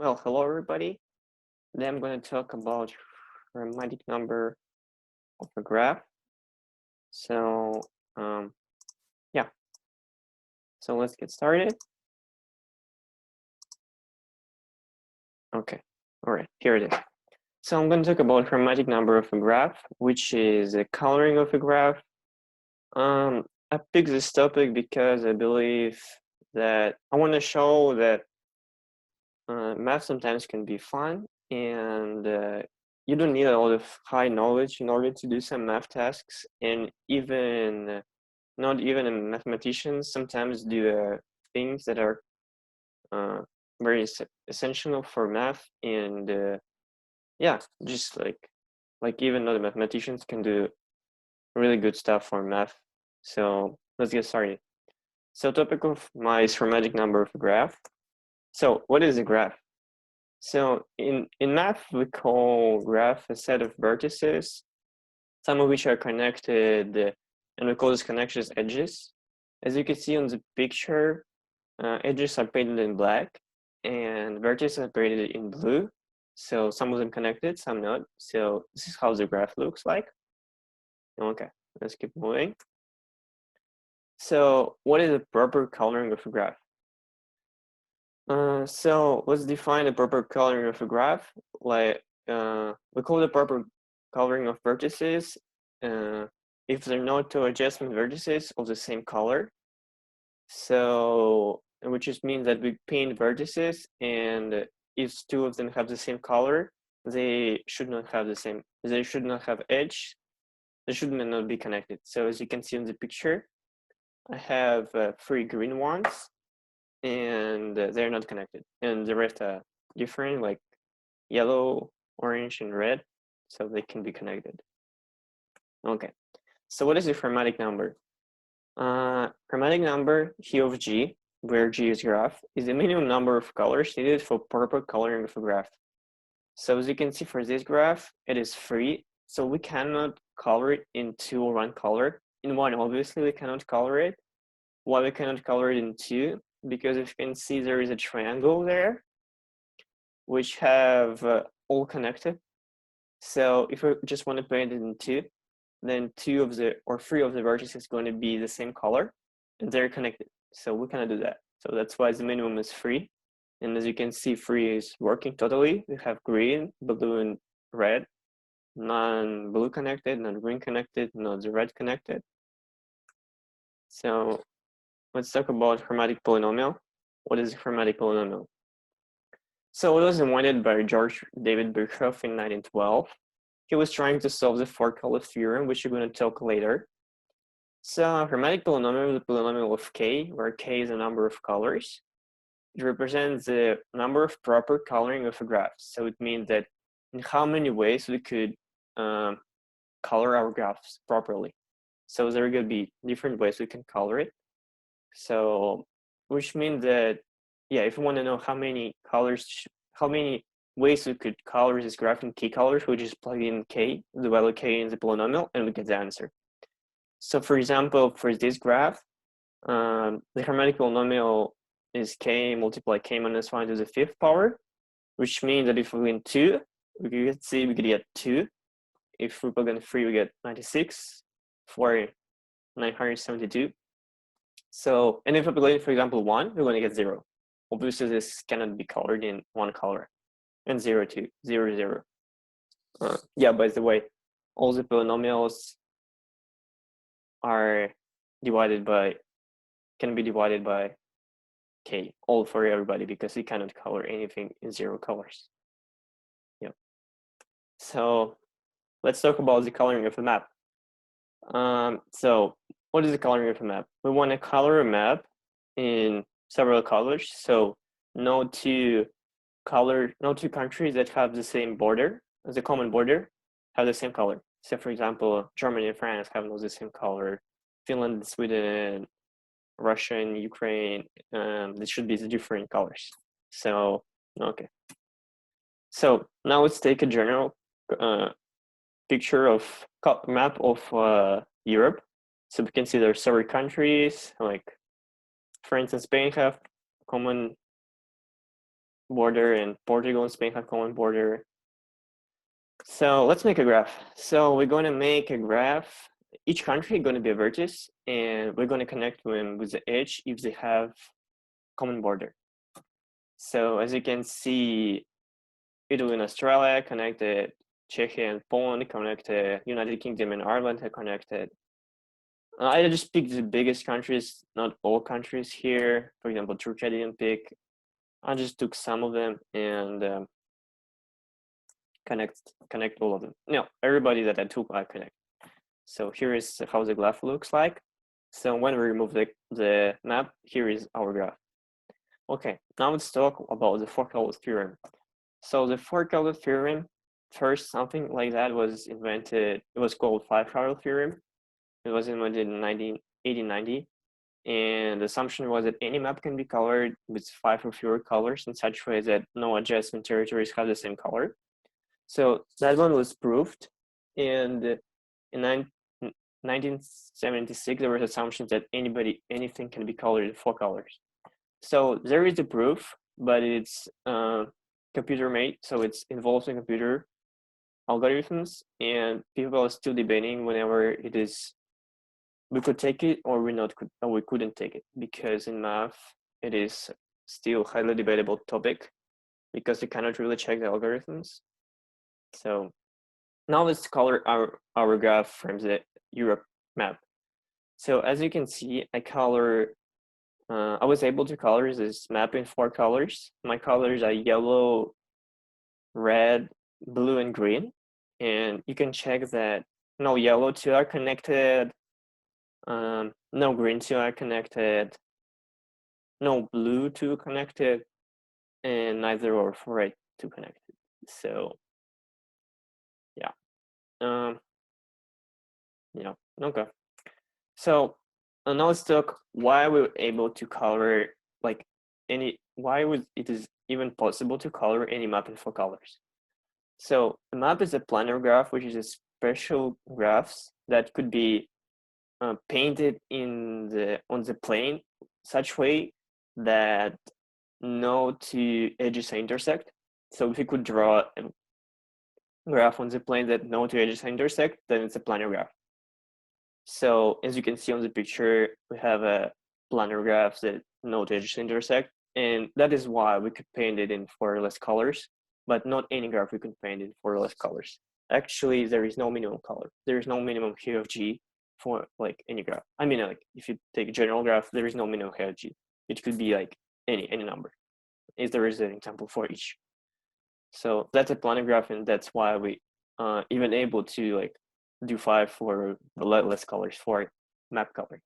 Well, hello everybody. Today I'm going to talk about chromatic number of a graph. So yeah, so let's get started. Okay, all right, here it is. So I'm going to talk about chromatic number of a graph, which is a coloring of a graph. I picked this topic because I believe that I want to show that math sometimes can be fun, and you don't need a lot of high knowledge in order to do some math tasks, and even not even a mathematician sometimes do things that are very essential for math, and yeah, just like even other mathematicians can do really good stuff for math. So let's get started. So topic of my is chromatic number of a graph. So what is a graph? So in math, we call graph a set of vertices, some of which are connected, and we call these connections edges. As you can see on the picture, edges are painted in black, and vertices are painted in blue. So some of them connected, some not. So this is how the graph looks like. Okay, let's keep moving. So what is the proper coloring of a graph? So let's define the proper coloring of a graph. Like we call the proper coloring of vertices if there are no two adjustment vertices of the same color. So which just means that we paint vertices, and if two of them have the same color, they should not have the same. They should not have edge. They should not be connected. So as you can see in the picture, I have 3 green ones, and they're not connected, and the rest are different, like yellow, orange, and red, so they can be connected. Okay, so what is the chromatic number? Chromatic number G of G, where G is graph, is the minimum number of colors needed for proper coloring of a graph. So as you can see for this graph, it is 3, so we cannot color it in 2 or 1 color. In 1, obviously, we cannot color it. Why we cannot color it in 2? Because if you can see, there is a triangle there, which have all connected. So if we just want to paint it in 2, then 2 of the, or 3 of the vertices is going to be the same color, and they're connected. So we cannot do that. So that's why the minimum is 3. And as you can see, 3 is working totally. We have green, blue, and red. None blue connected, none green connected, none red connected. So let's talk about chromatic polynomial. What is a chromatic polynomial? So it was invented by George David Bashirov in 1912. He was trying to solve the four-color theorem, which we're going to talk later. So chromatic polynomial is a polynomial of k, where k is a number of colors. It represents the number of proper coloring of a graph. So it means that in how many ways we could color our graphs properly. So there are going to be different ways we can color it. So which means that, yeah, if you want to know how many colors, how many ways we could color this graph in k colors, we just plug in k, the value k in the polynomial, and we get the answer. So for example, for this graph, the chromatic polynomial is k multiplied k minus 1 to the 5th power, which means that if we win 2, we could see we could get 2. If we plug in 3, we get 96, 4, 972. So, and if we plug in, for example, 1, we're going to get 0. Obviously, this cannot be colored in 1 color. And 0, 2, 0, 0. Yeah, by the way, all the polynomials are divided by, can be divided by k, all for everybody, because you cannot color anything in 0 colors. Yeah. So let's talk about the coloring of a map. So what is the coloring of a map? We want to color a map in several colors. So no two countries that have the same border, the common border, have the same color. So for example, Germany and France have not the same color. Finland, Sweden, Russia, and Ukraine, they should be the different colors. So, okay. So now let's take a general picture of map of Europe. So we can see there are several countries, like France and Spain have common border, and Portugal and Spain have common border. So let's make a graph. So we're going to make a graph. Each country is going to be a vertex, and we're going to connect them with the edge if they have common border. So as you can see, Italy and Australia connected, Czechia and Poland connected, United Kingdom and Ireland are connected. I just picked the biggest countries, not all countries here. For example, Turkey I didn't pick. I just took some of them and connect all of them. No, everybody that I took, I connect. So here is how the graph looks like. So when we remove the map, here is our graph. Okay, now let's talk about the four-color theorem. So the four-color theorem, first something like that was invented. It was called five-color theorem. It was invented in 1890. And the assumption was that any map can be colored with 5 or fewer colors in such a way that no adjacent territories have the same color. So that one was proved. And in 1976, there was assumptions that anything can be colored in 4 colors. So there is a proof, but it's computer made, so it's involved in computer algorithms, and people are still debating whenever it is we could take it or we couldn't take it, because in math it is still highly debatable topic because you cannot really check the algorithms. So now let's color our graph from the Europe map. So as you can see, I was able to color this map in 4 colors. My colors are yellow, red, blue, and green. And you can check that no yellow two are connected, no green two are connected, no blue two connected, and neither are red two connected. So yeah, okay. So now let's talk why we were able to color why it is even possible to color any map in 4 colors. So a map is a planar graph, which is a special graphs that could be painted on the plane such way that no two edges intersect. So if you could draw a graph on the plane that no two edges intersect, then it's a planar graph. So as you can see on the picture, we have a planar graph that no two edges intersect, and that is why we could paint it in 4 or less colors, but not any graph we could paint in 4 or less colors. Actually, there is no minimum color. There is no minimum K of G for like any graph. I mean, like if you take a general graph, there is no minimum K of G. It could be like any number, if there is an example for each. So that's a planar graph, and that's why we even able to like do 5 for less colors for map coloring.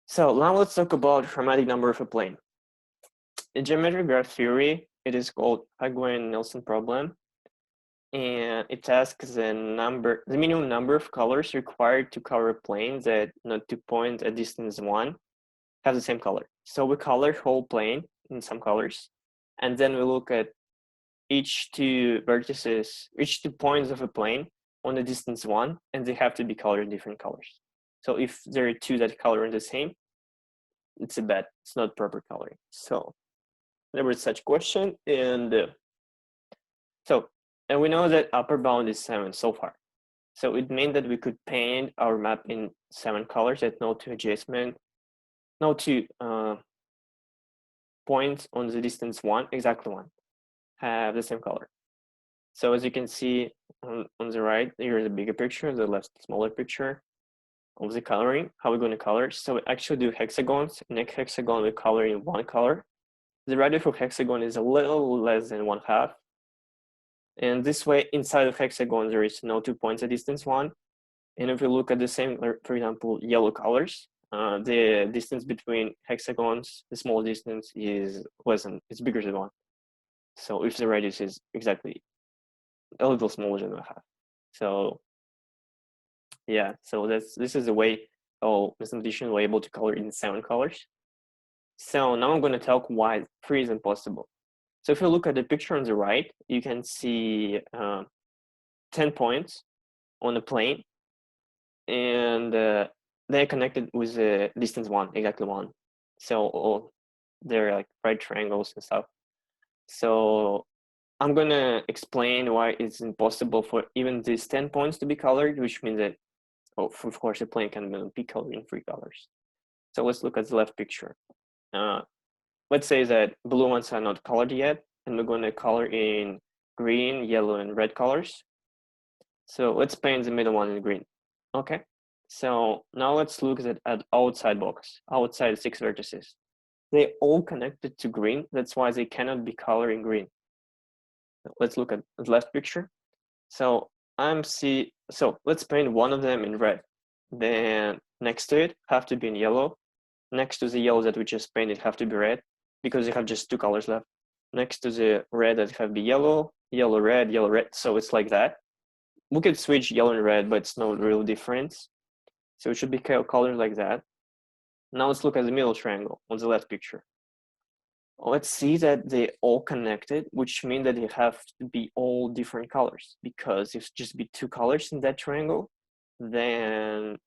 So now let's talk about chromatic number of a plane. In geometric graph theory, it is called Hadwiger-Nelson problem, and it asks the minimum number of colors required to cover a plane that not to point at distance 1 have the same color. So we color whole plane in some colors, and then we look at each 2 vertices, each 2 points of a plane on the distance 1, and they have to be colored in different colors. So if there are 2 that color in the same, it's not proper coloring. So there was such question, and we know that upper bound is 7 so far. So it means that we could paint our map in 7 colors at no two points on the distance 1, exactly 1, have the same color. So as you can see on the right, here is a bigger picture, the left smaller picture of the coloring, how we're going to color. So we actually do hexagons. In a hexagon, we color in 1 color. The radius of hexagon is a little less than 1/2. And this way, inside of hexagon, there is no 2 points at distance 1. And if you look at the same, for example, yellow colors, the distance between hexagons, the small distance is it's bigger than 1. So if the radius is exactly a little smaller than 1/2. So yeah, so this is the way mathematicians were able to color in 7 colors. So now I'm going to talk why 3 is impossible. So if you look at the picture on the right, you can see 10 points on the plane, and they're connected with the distance 1, exactly 1. So they're like right triangles and stuff. So I'm gonna explain why it's impossible for even these 10 points to be colored, which means that, oh, of course, a plane can be colored in 3 colors. So let's look at the left picture. Let's say that blue ones are not colored yet, and we're gonna color in green, yellow, and red colors. So let's paint the middle one in green. Okay. So now let's look at outside box, outside 6 vertices. They all connected to green. That's why they cannot be colored in green. Let's look at the left picture. So so let's paint one of them in red. Then next to it have to be in yellow. Next to the yellow that we just painted have to be red, because you have just 2 colors left. Next to the red that have to be yellow, yellow, red, yellow, red. So it's like that. We could switch yellow and red, but it's no real difference. So it should be colored like that. Now let's look at the middle triangle on the left picture. Let's see that they all connected, which means that they have to be all different colors, because if just be 2 colors in that triangle, then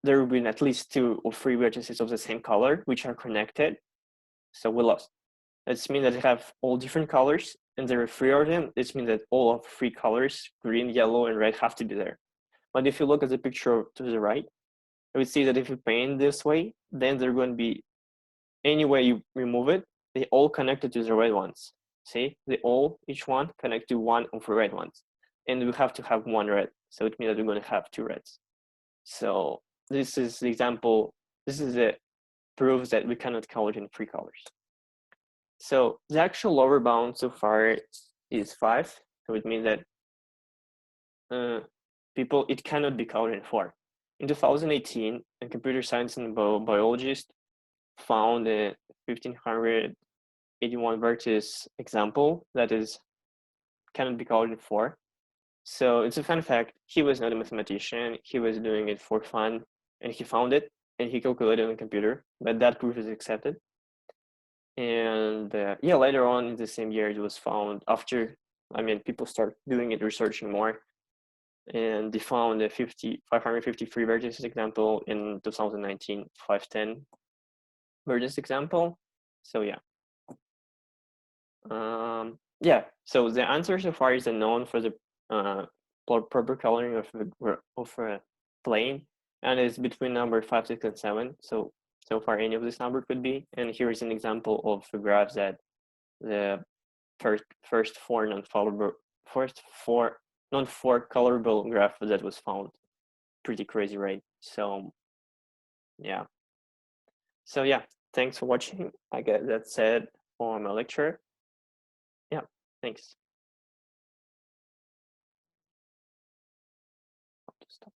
there will be at least 2 or 3 vertices of the same color, which are connected. So we lost. That means that they have all different colors, and there are 3 of them. This means that all of 3 colors, green, yellow, and red, have to be there. But if you look at the picture to the right, you would see that if you paint this way, then they're going to be, any way you remove it, they all connected to the red ones. See, they all, each one connect to one of the red ones. And we have to have 1 red. So it means that we're going to have 2 reds. So this is the example, this is the proof that we cannot color in 3 colors. So the actual lower bound so far is 5. So it means that it cannot be colored in 4. In 2018, a computer science and biologist found a 1581 vertex example that cannot be colored in 4. So it's a fun fact. He was not a mathematician. He was doing it for fun, and he found it, and he calculated on a computer. But that proof is accepted. And yeah, later on in the same year, it was found after, people start doing it, researching more. And they found a 553 vertex example in 2019, 510 vertex example. So yeah. Yeah, so the answer so far is unknown for the proper coloring of a plane, and it's between number 5, 6, and 7. So far any of this number could be. And here is an example of a graph that the first four non-colorable graph that was found. Pretty crazy, right? So yeah. So yeah, thanks for watching. I guess that's it for my lecture. Yeah, thanks. Stop.